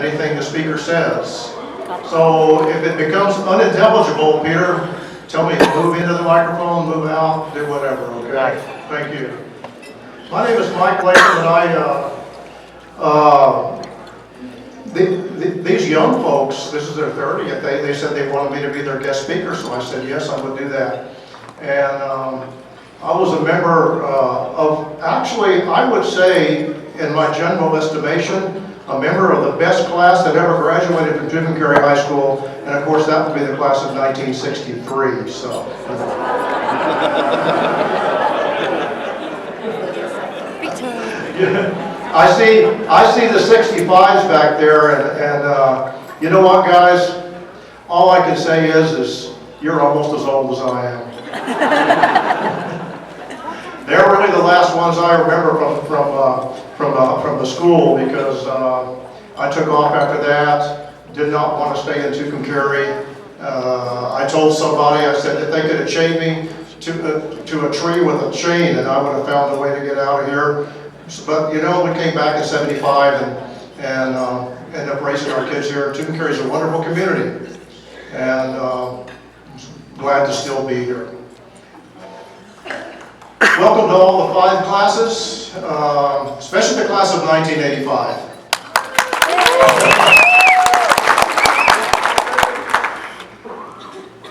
anything the speaker says. So if it becomes unintelligible, Peter, tell me to move into the microphone, move out, do whatever, okay? Thank you. My name is Mike Latham, and these young folks, this is their 30th, they said they wanted me to be their guest speaker, so I said yes, I would do that. And I was a member of, actually, I would say, in my general estimation, a member of the best class that ever graduated from Jim and Carey High School, and of course that would be the class of 1963, so. I see the 65s back there, and you know what, guys? All I can say is you're almost as old as I am. They're really the last ones I remember from the school, because I took off after that. Did not want to stay in Tucumcari. I told somebody, I said if they could have chained me to a tree with a chain, and I would have found a way to get out of here. But you know, we came back in '75 and ended up raising our kids here. Tucumcari is a wonderful community, and glad to still be here. Welcome to all the 5 classes, especially the class of 1985.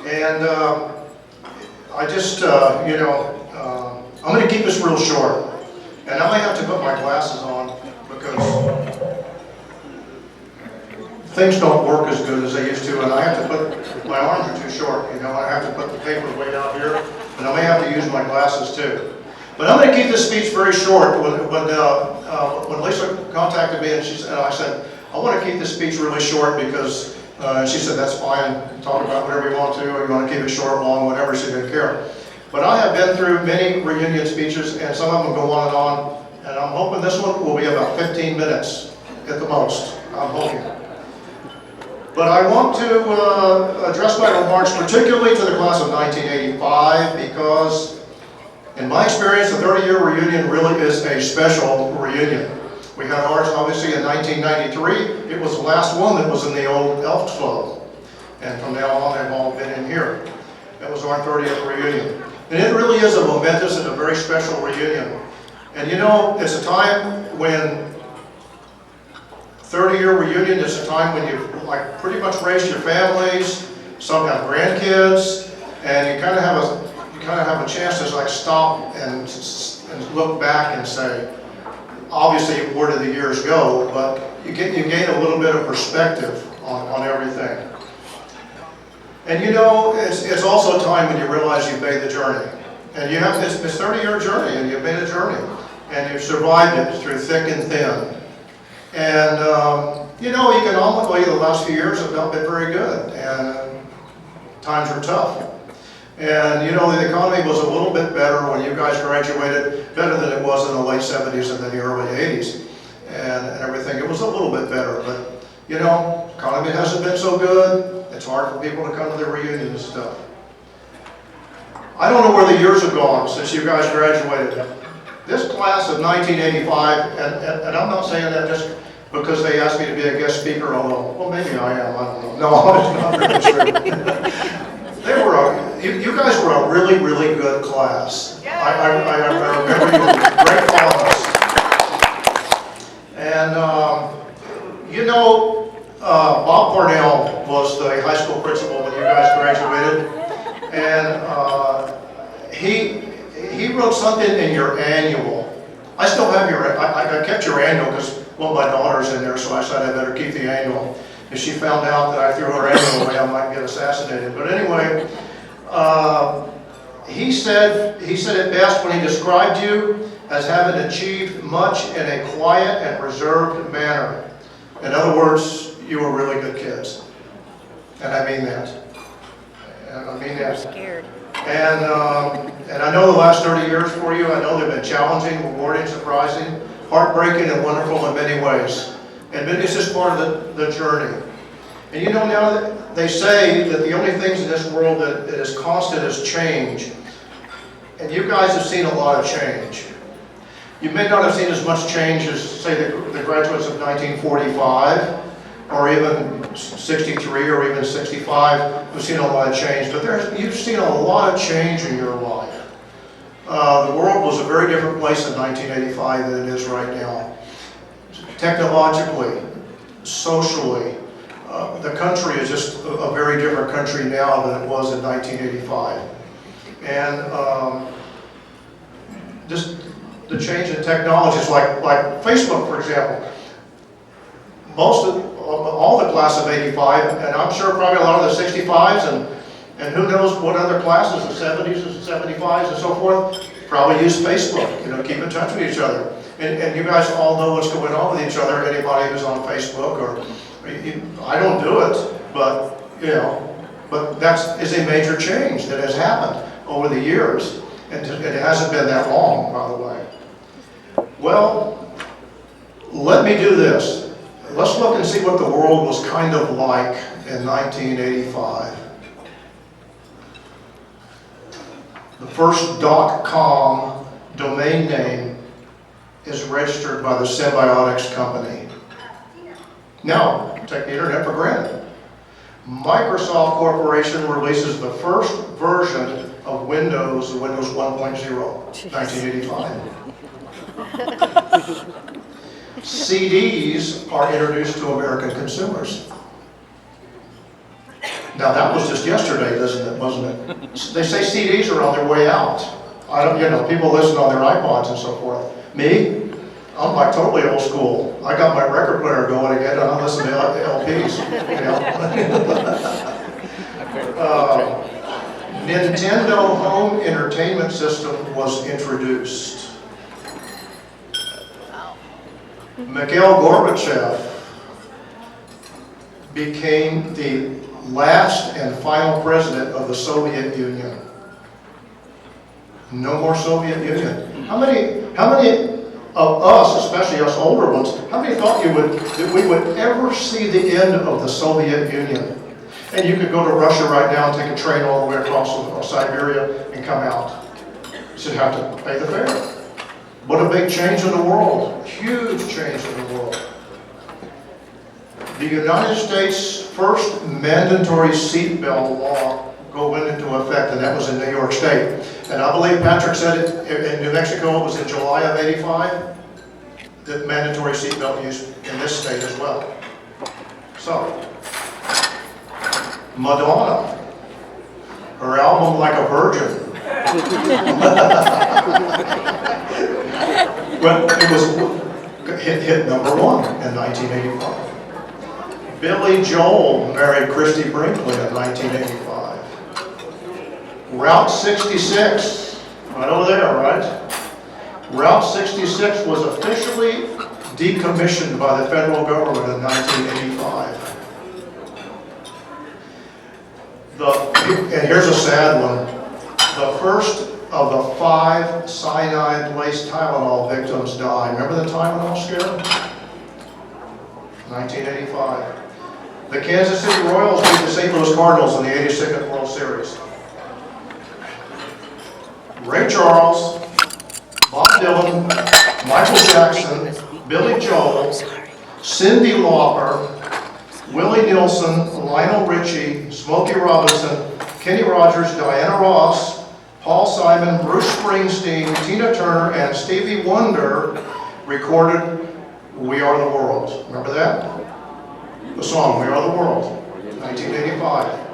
And I just, I'm going to keep this real short. And I might have to put my glasses on because things don't work as good as they used to, and I have to put, my arms are too short, you know, I have to put the paper way out here, and I may have to use my glasses too. But I'm going to keep this speech very short. When Lisa contacted me and I said, I want to keep this speech really short because she said, that's fine, talk about whatever you want to, or you want to keep it short, long, whatever, she didn't care. But I have been through many reunion speeches, and some of them go on, and I'm hoping this one will be about 15 minutes at the most. I'm hoping. But I want to address my remarks particularly to the class of 1985 because, in my experience, the 30-year reunion really is a special reunion. We had ours obviously in 1993. It was the last one that was in the old Elks Club. And from now on, they've all been in here. It was our 30th reunion. And it really is a momentous and a very special reunion. And you know, it's a time when 30-year reunion is a time when you've pretty much raised your families, some have grandkids, and you kind of have a chance to stop and look back and say, obviously where did the years go, but you gain a little bit of perspective on everything. And you know, it's also a time when you realize you've made the journey. And you have this 30-year journey, and you've made a journey. And you've survived it through thick and thin. And, you know, economically, the last few years have not been very good. And times are tough. And, you know, the economy was a little bit better when you guys graduated, better than it was in the late 70s and then the early 80s. And everything, it was a little bit better. But, you know, economy hasn't been so good. It's hard for people to come to their reunions and stuff. I don't know where the years have gone since you guys graduated. This class of 1985, and I'm not saying that just because they asked me to be a guest speaker, although, well, maybe I am, I don't know. No, it's not really true. You guys were a really, really good class. I remember you with great fondness. And, you know, Bob Parnell was the high school principal when you guys graduated, and he wrote something in your annual. I still have I kept your annual because, well, my daughter's in there, so I said I better keep the annual. If she found out that I threw her annual away, I might get assassinated. But anyway, he said it best when he described you as having achieved much in a quiet and reserved manner. In other words, you were really good kids. And I mean that. And I mean that. I'm scared. And I know the last 30 years for you, I know they've been challenging, rewarding, surprising, heartbreaking, and wonderful in many ways. And it's just part of the journey. And you know, now that they say that the only things in this world that is constant is change. And you guys have seen a lot of change. You may not have seen as much change as, say, the graduates of 1945, or even 63 or even 65, we've seen a lot of change. But you've seen a lot of change in your life. The world was a very different place in 1985 than it is right now. Technologically, socially, the country is just a very different country now than it was in 1985. And just the change in technologies, like Facebook, for example. All the class of 85, and I'm sure probably a lot of the 65s, and who knows what other classes, the 70s and 75s and so forth, probably use Facebook, keep in touch with each other. And you guys all know what's going on with each other, anybody who's on Facebook, or I don't do it, but, but that is a major change that has happened over the years, and it hasn't been that long, by the way. Well, let me do this. Let's look and see what the world was kind of like in 1985. The first .com domain name is registered by the Symbiotics company. Now, take the internet for granted. Microsoft Corporation releases the first version of Windows 1.0, 1985. CDs are introduced to American consumers. Now that was just yesterday, wasn't it? They say CDs are on their way out. People listen on their iPods and so forth. Me, I'm like totally old school. I got my record player going again, and I listen to LPs. Nintendo Home Entertainment System was introduced. Mikhail Gorbachev became the last and final president of the Soviet Union. No more Soviet Union. How many of us, especially us older ones, how many thought that we would ever see the end of the Soviet Union? And you could go to Russia right now and take a train all the way across Siberia and come out. You should have to pay the fare. What a big change in the world. Huge change in the world. The United States' first mandatory seatbelt law go into effect, and that was in New York State. And I believe Patrick said it in New Mexico, it was in July of '85, that mandatory seatbelt use in this state as well. So, Madonna, her album Like a Virgin. Well, it was hit number 1 in 1985. Billy Joel married Christy Brinkley in 1985. Route 66, right over there, right? Route 66 was officially decommissioned by the federal government in 1985. And here's a sad one. The first of the 5 cyanide-laced Tylenol victims died. Remember the Tylenol scare? 1985. The Kansas City Royals beat the St. Louis Cardinals in the 82nd World Series. Ray Charles, Bob Dylan, Michael Jackson, Billy Joel, Cyndi Lauper, Willie Nelson, Lionel Richie, Smokey Robinson, Kenny Rogers, Diana Ross, Paul Simon, Bruce Springsteen, Tina Turner, and Stevie Wonder recorded We Are the World. Remember that? The song We Are the World, 1985.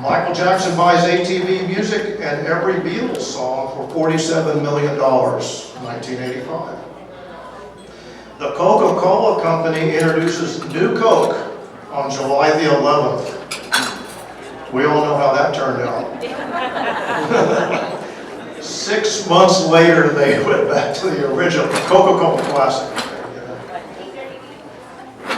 Michael Jackson buys ATV Music and every Beatles song for $47 million, 1985. The Coca-Cola Company introduces New Coke on July the 11th. We all know how that turned out. 6 months later, they went back to the original Coca-Cola Classic.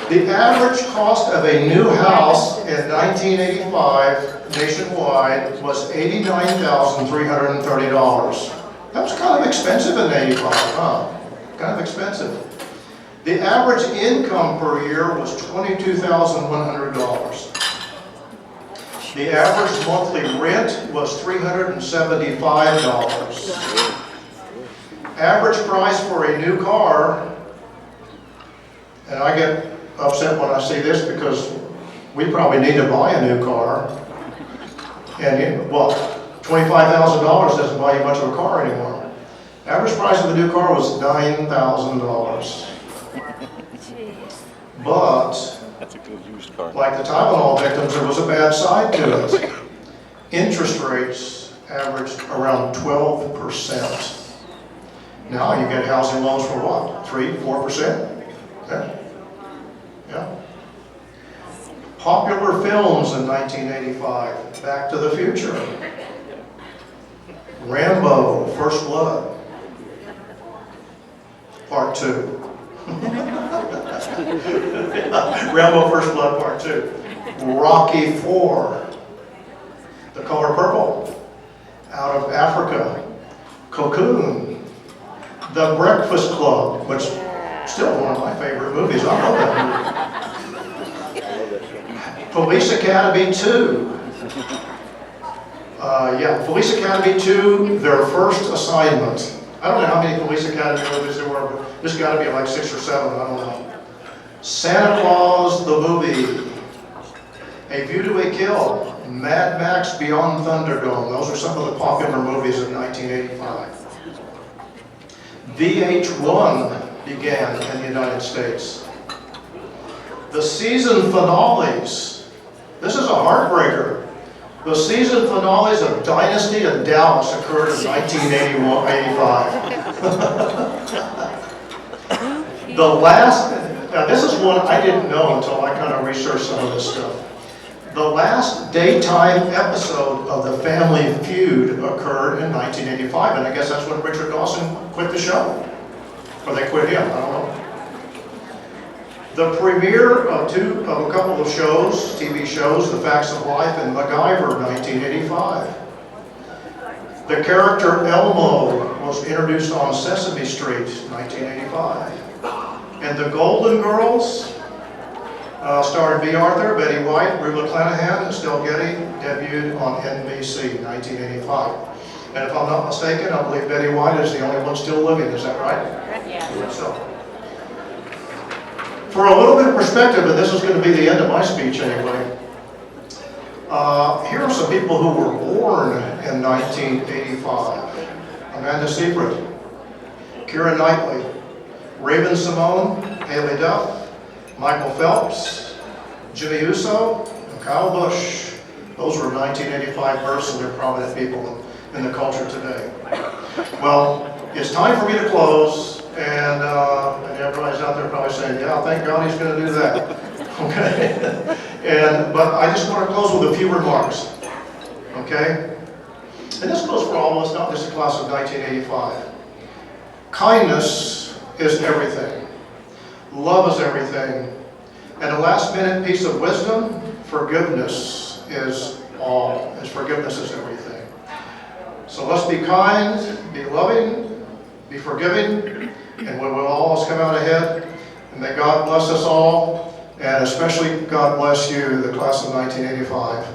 The average cost of a new house in 1985 nationwide was $89,330. That was kind of expensive in '85, huh? Kind of expensive. The average income per year was $22,100. The average monthly rent was $375. Average price for a new car, and I get upset when I see this because we probably need to buy a new car. And well, $25,000 doesn't buy you much of a car anymore. Average price of a new car was $9,000. But, That's a good used car. like the Tylenol victims, there was a bad side to it. Interest rates averaged around 12%. Now you get housing loans for what? 3-4%? Yeah. Yeah. Popular films in 1985. Back to the Future. Rambo, First Blood. Part 2. Rambo, First Blood, Part 2. Rocky 4. The Color Purple. Out of Africa. Cocoon. The Breakfast Club, which is still one of my favorite movies. I love that movie. Police Academy 2. Police Academy 2, their first assignment. I don't know how many Police Academy movies there were, but there's got to be like 6 or 7, I don't know. Santa Claus the Movie. A View to a Kill. Mad Max Beyond Thunderdome. Those are some of the popular movies of 1985. VH1 began in the United States. The season finales. This is a heartbreaker. The season finales of Dynasty and Dallas occurred in 1985. The last, now this is one I didn't know until I kind of researched some of this stuff. The last daytime episode of The Family Feud occurred in 1985, and I guess that's when Richard Dawson quit the show. Or they quit him, I don't know. The premiere of a couple of shows, TV shows, The Facts of Life and MacGyver, 1985. The character Elmo was introduced on Sesame Street, 1985. And The Golden Girls, starring B. Arthur, Betty White, Rue McClanahan, and Estelle Getty, debuted on NBC, 1985. And if I'm not mistaken, I believe Betty White is the only one still living, is that right? Yeah. So, for a little bit of perspective, and this is going to be the end of my speech anyway, here are some people who were born in 1985. Amanda Seyfried, Keira Knightley, Raven Simone, Haley Duff, Michael Phelps, Jimmy Uso, and Kyle Busch. Those were 1985 births, and they're prominent people in the culture today. Well, it's time for me to close, and everybody's out there probably saying, yeah, thank God he's going to do that. Okay? But I just want to close with a few remarks. Okay? And this goes for all of us, not just the class of 1985. Kindness is everything. Love is everything. And a last-minute piece of wisdom, forgiveness is all. Forgiveness is everything. So let's be kind, be loving, be forgiving, and we will always come out ahead. And may God bless us all, and especially God bless you, the class of 1985.